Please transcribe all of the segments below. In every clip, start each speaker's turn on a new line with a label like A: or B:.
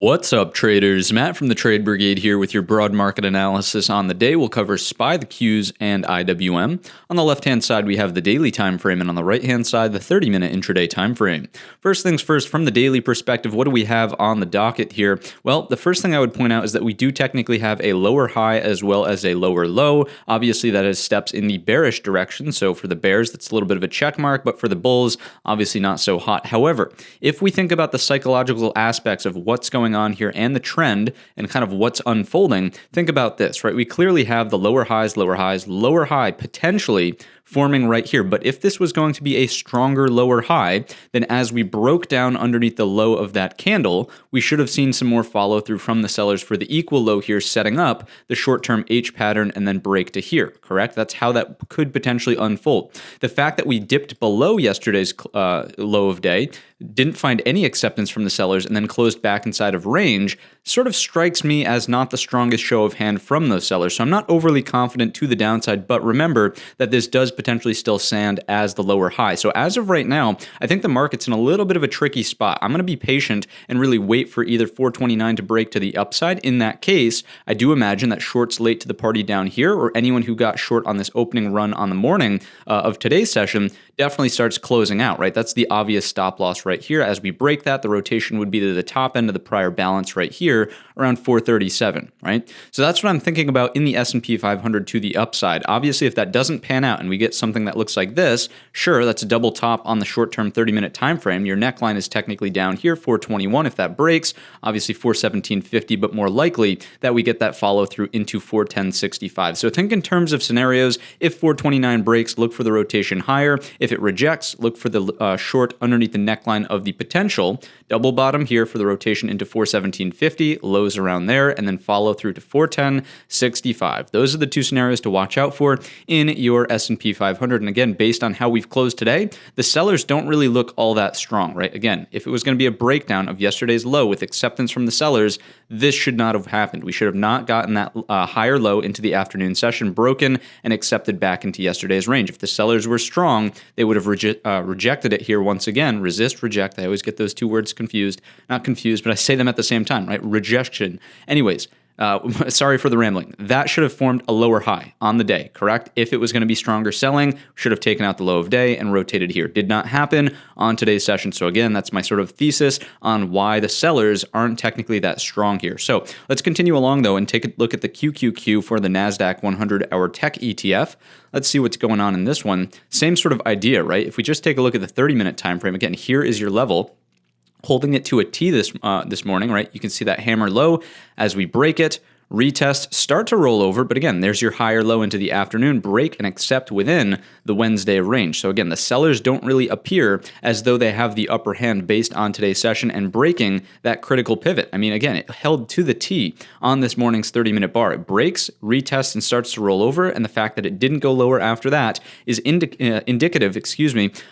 A: What's up, traders? Matt from the Trade Brigade here with your broad market analysis on the day. We'll cover SPY, the Qs, and IWM. On the left-hand side, we have the daily time frame, and on the right-hand side, the 30-minute intraday time frame. First things first, from the daily perspective, what do we have on the docket here? Well, the first thing I would point out is that we do technically have a lower high as well as a lower low. Obviously, that is steps in the bearish direction. So for the bears, that's a little bit of a check mark, but for the bulls, obviously not so hot. However, if we think about the psychological aspects of what's going on here and the trend and kind of what's unfolding, think about this, right? We clearly have the lower highs, lower high potentially forming right here. But if this was going to be a stronger lower high, then as we broke down underneath the low of that candle, we should have seen some more follow through from the sellers for the equal low here, setting up the short-term H pattern and then break to here, correct? That's how that could potentially unfold. The fact that we dipped below yesterday's low of day, didn't find any acceptance from the sellers, and then closed back inside of range sort of strikes me as not the strongest show of hand from those sellers. So I'm not overly confident to the downside, but remember that this does potentially still stand as the lower high. So as of right now, I think the market's in a little bit of a tricky spot. I'm going to be patient and really wait for either 429 to break to the upside. In that case, I do imagine that shorts late to the party down here, or anyone who got short on this opening run on the morning of today's session, definitely starts closing out, right? That's the obvious stop loss right here. As we break that, the rotation would be to the top end of the prior balance right here, around 437, right? So that's what I'm thinking about in the S&P 500 to the upside. Obviously, if that doesn't pan out and we get something that looks like this, sure, that's a double top on the short-term 30-minute time frame. Your neckline is technically down here, 421 if that breaks, obviously 417.50, but more likely that we get that follow through into 410.65. So think in terms of scenarios. If 429 breaks, look for the rotation higher. If it rejects, look for the short underneath the neckline of the potential. Double bottom here for the rotation into 417.50, lows around there, and then follow through to 410.65. Those are the two scenarios to watch out for in your S&P 500. And again, based on how we've closed today, the sellers don't really look all that strong, right? Again, if it was going to be a breakdown of yesterday's low with acceptance from the sellers, this should not have happened. We should have not gotten that higher low into the afternoon session, broken and accepted back into yesterday's range. If the sellers were strong, they would have rejected it here once again. Resist, reject. I always get those two words confused. Not confused, but I say them at the same time, right? Rejection. Anyways, sorry for the rambling. That should have formed a lower high on the day, correct? If it was going to be stronger selling, should have taken out the low of day and rotated here. Did not happen on today's session. So again, that's my sort of thesis on why the sellers aren't technically that strong here. So let's continue along though and take a look at the QQQ for the NASDAQ 100-hour tech ETF. Let's see what's going on in this one. Same sort of idea, right? If we just take a look at the 30-minute time frame, again, here is your level. Holding it to a T this morning, right? You can see that hammer low as we break it. Retest, start to roll over, but again, there's your higher low into the afternoon, break and accept within the Wednesday range. So again, the sellers don't really appear as though they have the upper hand based on today's session and breaking that critical pivot. I mean, again, it held to the T on this morning's 30-minute bar. It breaks, retests, and starts to roll over, and the fact that it didn't go lower after that is indicative,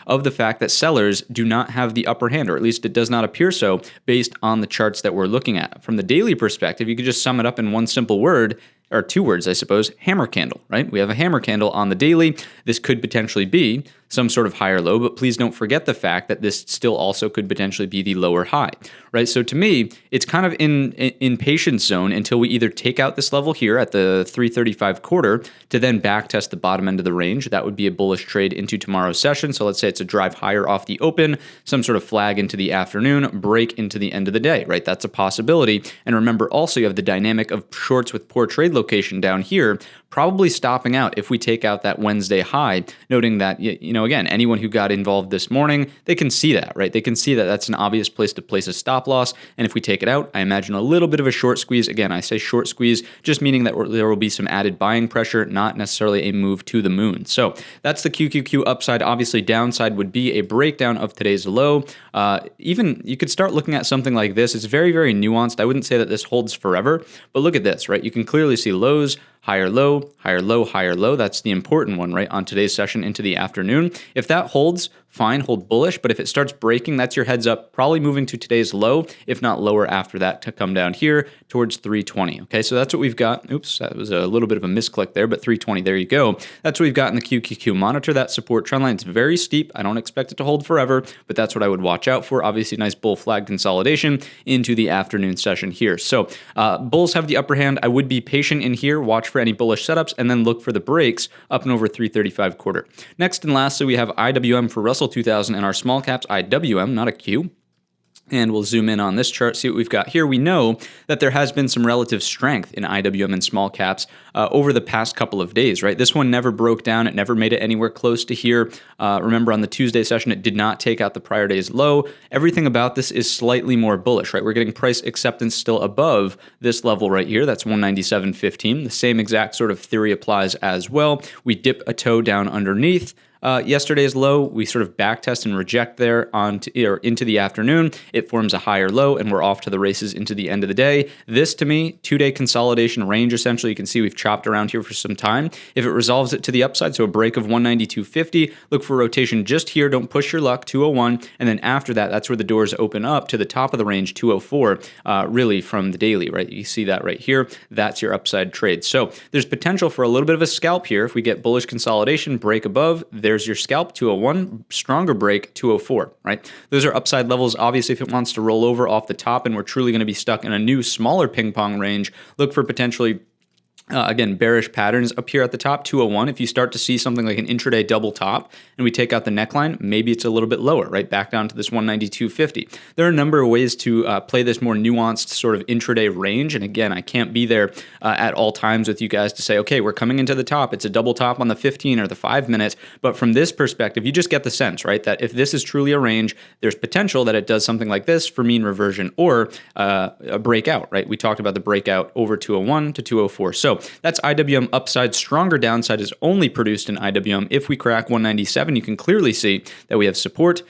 A: of the fact that sellers do not have the upper hand, or at least it does not appear so based on the charts that we're looking at. From the daily perspective, you could just sum it up in one simple word, or two words, I suppose, hammer candle, right? We have a hammer candle on the daily. This could potentially be some sort of higher low, but please don't forget the fact that this still also could potentially be the lower high, right? So to me, it's kind of in patience zone until we either take out this level here at the 335 quarter to then back test the bottom end of the range. That would be a bullish trade into tomorrow's session. So let's say it's a drive higher off the open, some sort of flag into the afternoon, break into the end of the day, right? That's a possibility. And remember also you have the dynamic of shorts with poor trade location down here, probably stopping out if we take out that Wednesday high, noting that, again, anyone who got involved this morning, they can see that, right? They can see that that's an obvious place to place a stop loss. And if we take it out, I imagine a little bit of a short squeeze. Again, I say short squeeze, just meaning that there will be some added buying pressure, not necessarily a move to the moon. So that's the QQQ upside. Obviously, downside would be a breakdown of today's low. Even you could start looking at something like this. It's very, very nuanced. I wouldn't say that this holds forever, but look at this, right? You can clearly see lows, higher low, higher low, higher low. That's the important one, right, on today's session into the afternoon. If that holds, fine, hold bullish. But if it starts breaking, that's your heads up, probably moving to today's low, if not lower after that, to come down here towards 320. Okay, so that's what we've got. Oops, that was a little bit of a misclick there, but 320, there you go. That's what we've got in the QQQ. Monitor that support trend line. It's very steep. I don't expect it to hold forever, but that's what I would watch out for. Obviously, nice bull flag consolidation into the afternoon session here. So bulls have the upper hand. I would be patient in here, watch for any bullish setups, and then look for the breaks up and over 335 quarter. Next and lastly, we have IWM for Russell 2000 and our small caps IWM, not a Q. And we'll zoom in on this chart, see what we've got here. We know that there has been some relative strength in IWM and small caps over the past couple of days, right? This one never broke down. It never made it anywhere close to here. Remember, on the Tuesday session, it did not take out the prior day's low. Everything about this is slightly more bullish, right? We're getting price acceptance still above this level right here. That's 197.15. The same exact sort of theory applies as well. We dip a toe down underneath yesterday's low. We sort of backtest and reject there into the afternoon. It forms a higher low, and we're off to the races into the end of the day. This, to me, 2-day consolidation range, essentially. You can see we've chopped around here for some time. If it resolves it to the upside, so a break of 192.50, look for rotation just here. Don't push your luck, 201. And then after that, that's where the doors open up to the top of the range, 204, really from the daily, right? You see that right here. That's your upside trade. So there's potential for a little bit of a scalp here. If we get bullish consolidation, break above, there's your scalp, 201, stronger break, 204, right? Those are upside levels. Obviously, if it wants to roll over off the top and we're truly going to be stuck in a new, smaller ping pong range, look for potentially again, bearish patterns up here at the top, 201. If you start to see something like an intraday double top and we take out the neckline, maybe it's a little bit lower, right? Back down to this 192.50. There are a number of ways to play this more nuanced sort of intraday range. And again, I can't be there at all times with you guys to say, okay, we're coming into the top. It's a double top on the 15 or the 5 minutes. But from this perspective, you just get the sense, right? That if this is truly a range, there's potential that it does something like this for mean reversion or a breakout, right? We talked about the breakout over 201 to 204. So that's IWM upside. Stronger downside is only produced in IWM. If we crack 197, you can clearly see that we have support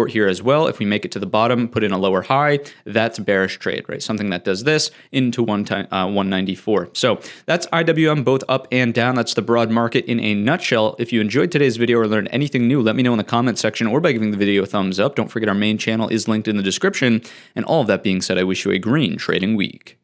A: here as well. If we make it to the bottom, put in a lower high, that's a bearish trade, right? Something that does this into 194. So that's IWM both up and down. That's the broad market in a nutshell. If you enjoyed today's video or learned anything new, let me know in the comment section or by giving the video a thumbs up. Don't forget our main channel is linked in the description. And all of that being said, I wish you a green trading week.